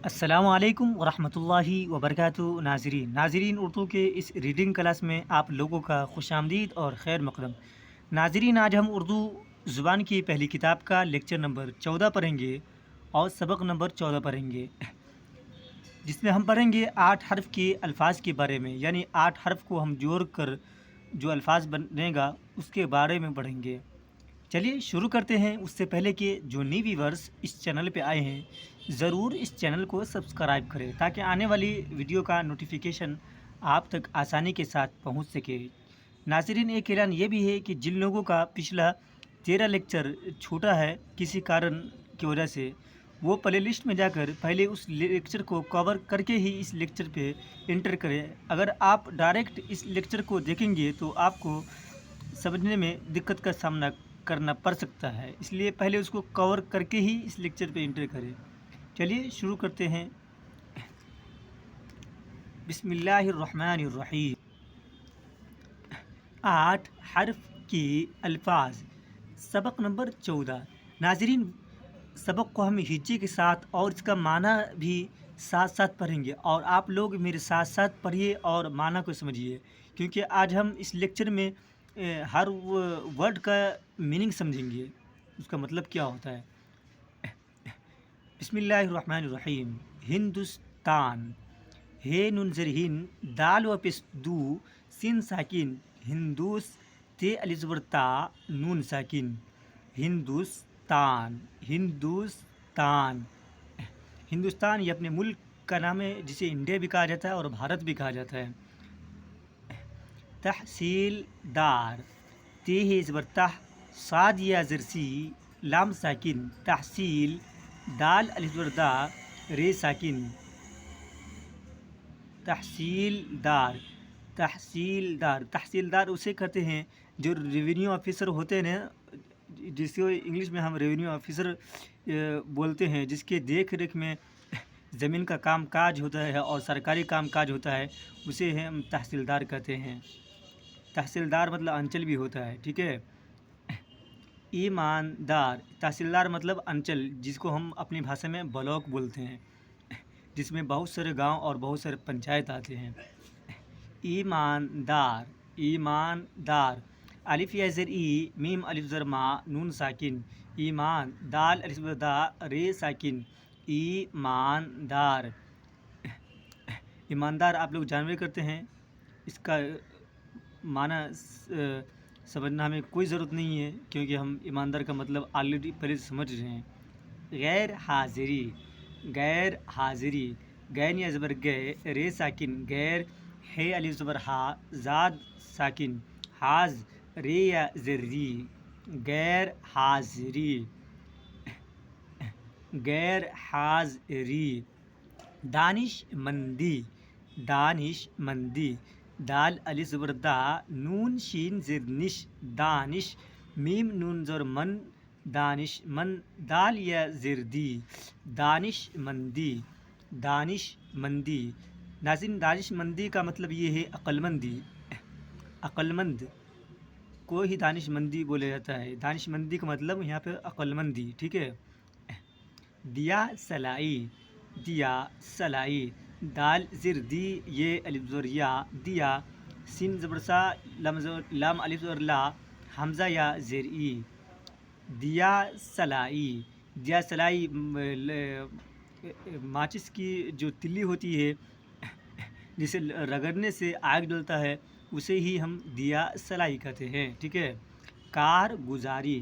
السلام علیکم ورحمۃ اللہ وبرکاتہ ناظرین اردو کے اس ریڈنگ کلاس میں آپ لوگوں کا خوش آمدید اور خیر مقدم۔ ناظرین، آج ہم اردو زبان کی پہلی کتاب کا لیکچر نمبر 14 پڑھیں گے اور سبق نمبر 14 پڑھیں گے، جس میں ہم پڑھیں گے 8 حرف کے الفاظ کے بارے میں، یعنی 8 حرف کو ہم جوڑ کر جو الفاظ بنے گا اس کے بارے میں پڑھیں گے۔ چلیے شروع کرتے ہیں۔ اس سے پہلے کہ جو نئی ویورز اس چینل پہ آئے ہیں ضرور اس چینل کو سبسکرائب کریں تاکہ آنے والی ویڈیو کا نوٹیفیکیشن آپ تک آسانی کے ساتھ پہنچ سکے۔ ناظرین، ایک اعلان یہ بھی ہے کہ جن لوگوں کا پچھلا 13 لیکچر چھوٹا ہے کسی کارن کی وجہ سے، وہ پلے لسٹ میں جا کر پہلے اس لیکچر کو کور کر کے ہی اس لیکچر پہ انٹر کریں۔ اگر آپ ڈائریکٹ اس لیکچر کو دیکھیں گے تو آپ کو سمجھنے میں دقت کا سامنا کرنا پڑ سکتا ہے، اس لیے پہلے اس کو کور کر کے ہی اس لیکچر پہ انٹر کریں۔ چلیے شروع کرتے ہیں۔ بسم اللہ الرحمن الرحیم۔ 8 حرف کے الفاظ، سبق نمبر 14۔ ناظرین، سبق کو ہم ہجے کے ساتھ اور اس کا معنی بھی ساتھ ساتھ پڑھیں گے، اور آپ لوگ میرے ساتھ ساتھ پڑھیے اور معنی کو سمجھیے، کیونکہ آج ہم اس لیکچر میں ہر ورڈ کا میننگ سمجھیں گے، اس کا مطلب کیا ہوتا ہے۔ بسم اللہ الرحمن الرحیم۔ ہندوستان، ہے نون زر ہن، دال و پیش دو، سین ساکن، ہندوس، تے الف زبر تا، نون ساکن، ہندوستان، ہندوستان۔ ہندوستان یہ اپنے ملک کا نام ہے جسے انڈیا بھی کہا جاتا ہے اور بھارت بھی کہا جاتا ہے۔ تحصیل دار، تے ہے زبر تح، صاد یا زرسی، لام ساکن، تحصیل، دال الف زبر دا، رے ساکن، تحصیل دار، تحصیل دار۔ تحصیل دار اسے کہتے ہیں جو ریونیو آفیسر ہوتے ہیں، جس کو انگلش میں ہم ریونیو آفیسر بولتے ہیں، جس کے دیکھ ریکھ میں زمین کا کام کاج ہوتا ہے اور سرکاری کام کاج ہوتا ہے، اسے ہم تحصیل دار کہتے ہیں۔ تحصیل دار مطلب انچل بھی ہوتا ہے، ٹھیک ہے۔ ایماندار، تحصیلدار مطلب انچل، جس کو ہم اپنی بھاشا میں بلاک بولتے ہیں، جس میں بہت سارے گاؤں اور بہت سارے پنچایت آتے ہیں۔ ایماندار، ایماندار، الف یا زر ای، میم الف زر ما، نون ساکن، ایمان، دال الف زر دا، رے ساکن، ایماندار۔ ایماندار آپ لوگ جانبے کرتے ہیں، اس کا معنی سمجھنا ہمیں کوئی ضرورت نہیں ہے، کیونکہ ہم ایماندار کا مطلب آلریڈی پہلے سے سمجھ رہے ہیں۔ غیر حاضری، غیر حاضری، غین یا زبر گے، رے ساکن، غیر، ہے الف زبر ہا، زاد ساکن، حاض، رے یا زری، غیر حاضری، غیر حاضری۔ دانش مندی، دانش مندی، دال الف زبر دا، نون شین زر نش، دانش، میم نون زر من، دانش من، دال یا زر دی، دانش مندی، دانش مندی۔ ناظرین، دانش مندی کا مطلب یہ ہے عقل مندی، عقل مند کو ہی دانش مندی بولا جاتا ہے۔ دانش مندی کا مطلب یہاں پہ عقل مندی، ٹھیک ہے۔ دیا سلائی، دیا سلائی، دال زر دی، یہ الف زبر یا، دیا، سین زبر سا، لام الف زبر لا، حمزہ یا زیر ای، دیا سلائی۔ دیا سلائی ماچس کی جو تلی ہوتی ہے جسے رگڑنے سے آگ جلتا ہے، اسے ہی ہم دیا سلائی کہتے ہیں، ٹھیک ہے۔ کارگزاری،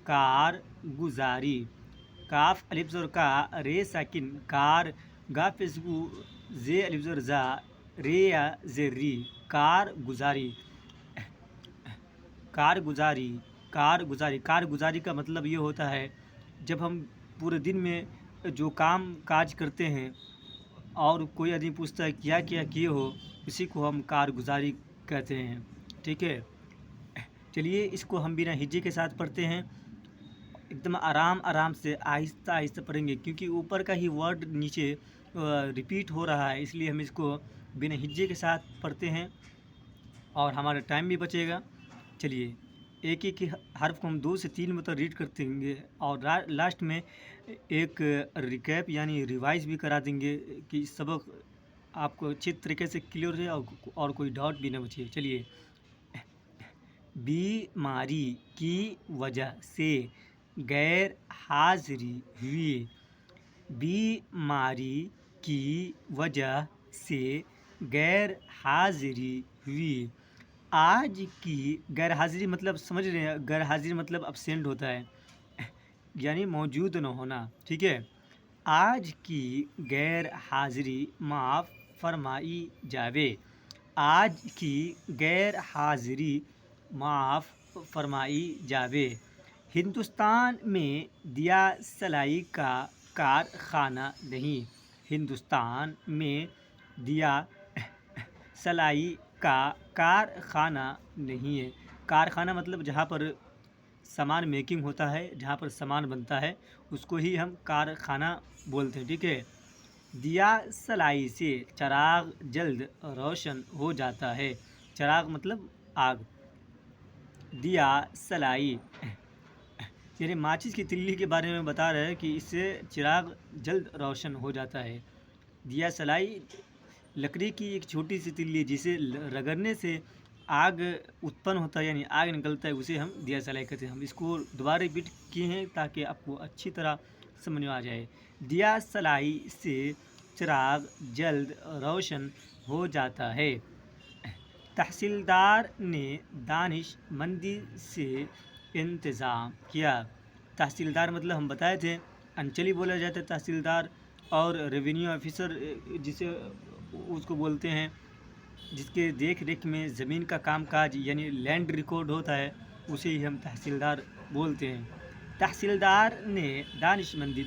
کارگزاری، کاف الف زبر کا، رے ساکن، کار، گا پیش گو، زے الف زبر زا، رے یا زیر ری، کارگزاری، کارگزاری، کارگزاری۔ کارگزاری کا مطلب یہ ہوتا ہے جب ہم پورے دن میں جو کام کاج کرتے ہیں اور کوئی آدمی پوچھتا ہے کیا کیا کیے ہو، اسی کو ہم کارگزاری کہتے ہیں، ٹھیک ہے۔ چلیے اس کو ہم بنا ہجے کے ساتھ پڑھتے ہیں، ایک دم آرام آرام سے آہستہ آہستہ پڑھیں گے، کیونکہ اوپر کا ہی ورڈ نیچے ریپیٹ ہو رہا ہے، اس لیے ہم اس کو بنا ہجے کے ساتھ پڑھتے ہیں اور ہمارا ٹائم بھی بچے گا۔ چلیے ایک ایک حرف کو ہم 2 سے 3 مرتبہ ریڈ کرتے ہیں اور لاسٹ میں ایک ریکیپ یعنی ریوائز بھی کرا دیں گے کہ سبق آپ کو اچھی طریقے سے کلیئر ہے اور کوئی ڈاؤٹ بھی نہ بچے۔ چلیے، بیماری کی وجہ سے غیر حاضری ہوئی، بیماری کی وجہ سے غیر حاضری ہوئی۔ آج کی غیر حاضری مطلب سمجھ رہے ہیں، غیر حاضری مطلب ابسینٹ ہوتا ہے، یعنی موجود نہ ہونا، ٹھیک ہے۔ آج کی غیر حاضری معاف فرمائی جاوے، آج کی غیر حاضری معاف فرمائی جاوے۔ ہندوستان میں دیا سلائی کا کارخانہ نہیں، ہندوستان میں دیا سلائی کا کارخانہ نہیں ہے۔ کارخانہ مطلب جہاں پر سامان میکنگ ہوتا ہے، جہاں پر سامان بنتا ہے، اس کو ہی ہم کارخانہ بولتے ہیں، ٹھیک ہے۔ دیا سلائی سے چراغ جلد روشن ہو جاتا ہے، چراغ مطلب آگ، دیا سلائی یعنی ماچس کی تلی کے بارے میں بتا رہا ہے کہ اس سے چراغ جلد روشن ہو جاتا ہے۔ دیا سلائی لکڑی کی ایک چھوٹی سی تلی جسے رگڑنے سے آگ اتپن ہوتا ہے، یعنی آگ نکلتا ہے، اسے ہم دیا سلائی کہتے ہیں۔ ہم اس کو دوبارہ ریپیٹ کیے ہیں تاکہ آپ کو اچھی طرح سمجھ میں آ جائے۔ دیا سلائی سے چراغ جلد روشن ہو جاتا ہے۔ تحصیلدار نے دانش مندی سے انتظام کیا، تحصیلدار مطلب ہم بتائے تھے انچلی بولا جاتا ہے تحصیلدار، اور ریونیو آفیسر جسے اس کو بولتے ہیں جس کے دیکھ ریکھ میں زمین کا کام کاج یعنی لینڈ ریکارڈ ہوتا ہے، اسے ہی ہم تحصیلدار بولتے ہیں۔ تحصیلدار نے دانش مندی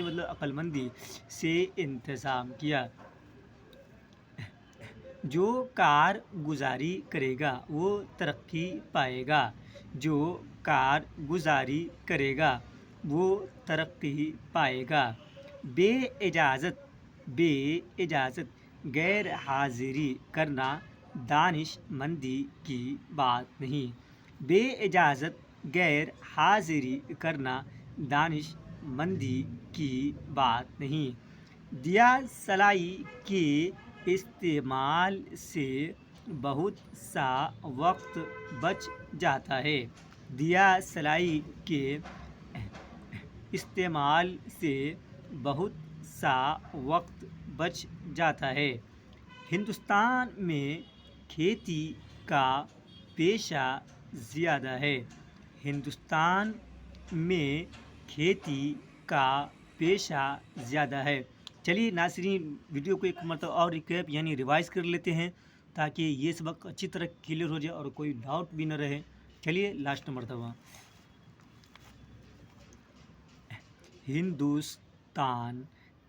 مطلب عقل مندی سے انتظام کیا، جو کارگزاری کرے گا وہ ترقی پائے گا، جو کارگزاری کرے گا وہ ترقی پائے گا۔ بے اجازت غیر حاضری کرنا دانش مندی کی بات نہیں، بے اجازت غیر حاضری کرنا دانش مندی کی بات نہیں۔ دیا سلائی کے استعمال سے بہت سا وقت بچ جاتا ہے، دیا سلائی کے استعمال سے بہت سا وقت بچ جاتا ہے۔ ہندوستان میں کھیتی کا پیشہ زیادہ ہے، ہندوستان میں کھیتی کا پیشہ زیادہ ہے۔ چلیے ناظرین، ویڈیو کو ایک مرتبہ اور ریکیپ یعنی ریوائز کر لیتے ہیں تاکہ یہ سبق اچھی طرح کلیئر ہو جائے اور کوئی ڈاؤٹ بھی نہ رہے۔ چلیے لاسٹ مرتبہ، ہندوستان،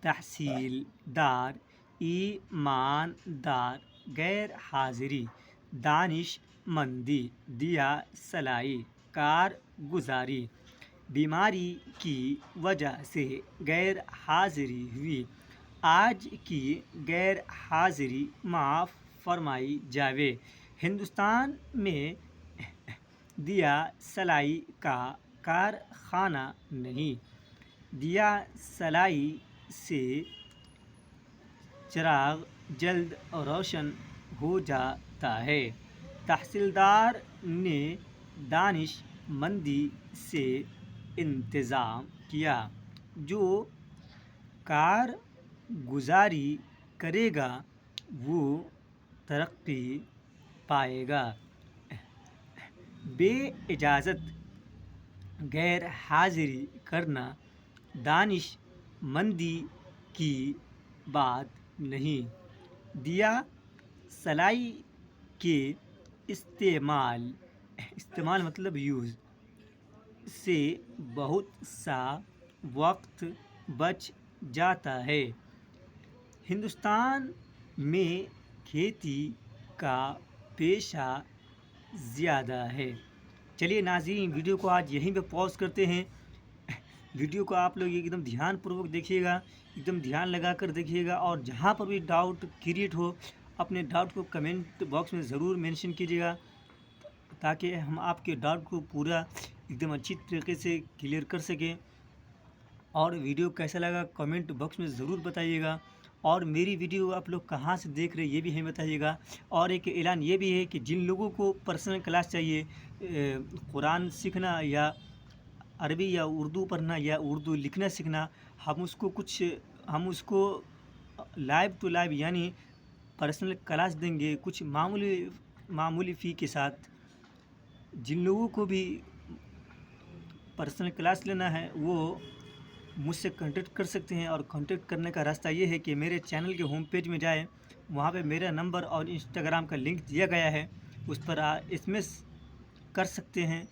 تحصیلدار، ایماندار، غیر حاضری، دانش مندی، دیا سلائی، کارگزاری۔ بیماری کی وجہ سے غیر حاضری ہوئی، آج کی غیر حاضری معاف فرمائی جاوے۔ ہندوستان میں دیا سلائی کا کارخانہ نہیں، دیا سلائی سے چراغ جلد روشن ہو جاتا ہے۔ تحصیلدار نے دانش مندی سے انتظام کیا، جو کارگزاری کرے گا وہ ترقی پائے گا۔ بے اجازت غیر حاضری کرنا دانش مندی کی بات نہیں، دیا سلائی کے استعمال مطلب یوز سے بہت سا وقت بچ جاتا ہے۔ ہندوستان میں کھیتی کا پیشہ زیادہ ہے۔ چلیے ناظرین، ویڈیو کو آج یہیں پہ پاز کرتے ہیں۔ ویڈیو کو آپ لوگ ایک دم دھیان پوروک دیکھیے گا، ایک دم دھیان لگا کر دیکھیے گا، اور جہاں پر بھی ڈاؤٹ کریٹ ہو اپنے ڈاؤٹ کو کمنٹ باکس میں ضرور مینشن کیجیے گا تاکہ ہم آپ کے ڈاؤٹ کو پورا ایک دم اچھی طریقے سے کلیئر کر سکیں۔ اور ویڈیو کیسا لگا کمنٹ باکس میں ضرور بتائیے گا، اور میری ویڈیو آپ لوگ کہاں سے دیکھ رہے یہ بھی ہمیں بتائیے گا۔ اور ایک اعلان یہ بھی ہے کہ جن لوگوں کو پرسنل کلاس چاہیے، قرآن سیکھنا یا عربی یا اردو پڑھنا یا اردو لکھنا سیکھنا، ہم اس کو لائیو ٹو لائیو یعنی پرسنل کلاس دیں گے، کچھ معمولی فی کے ساتھ۔ جن لوگوں کو بھی پرسنل کلاس لینا ہے وہ مجھ سے کانٹیکٹ کر سکتے ہیں، اور کانٹیکٹ کرنے کا راستہ یہ ہے کہ میرے چینل کے ہوم پیج میں جائیں، وہاں پہ میرا نمبر اور انسٹاگرام کا لنک دیا گیا ہے، اس پر ایس ایم ایس کر سکتے ہیں۔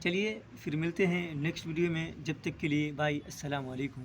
چلیے پھر ملتے ہیں نیکسٹ ویڈیو میں، جب تک کے لیے بھائی السلام علیکم۔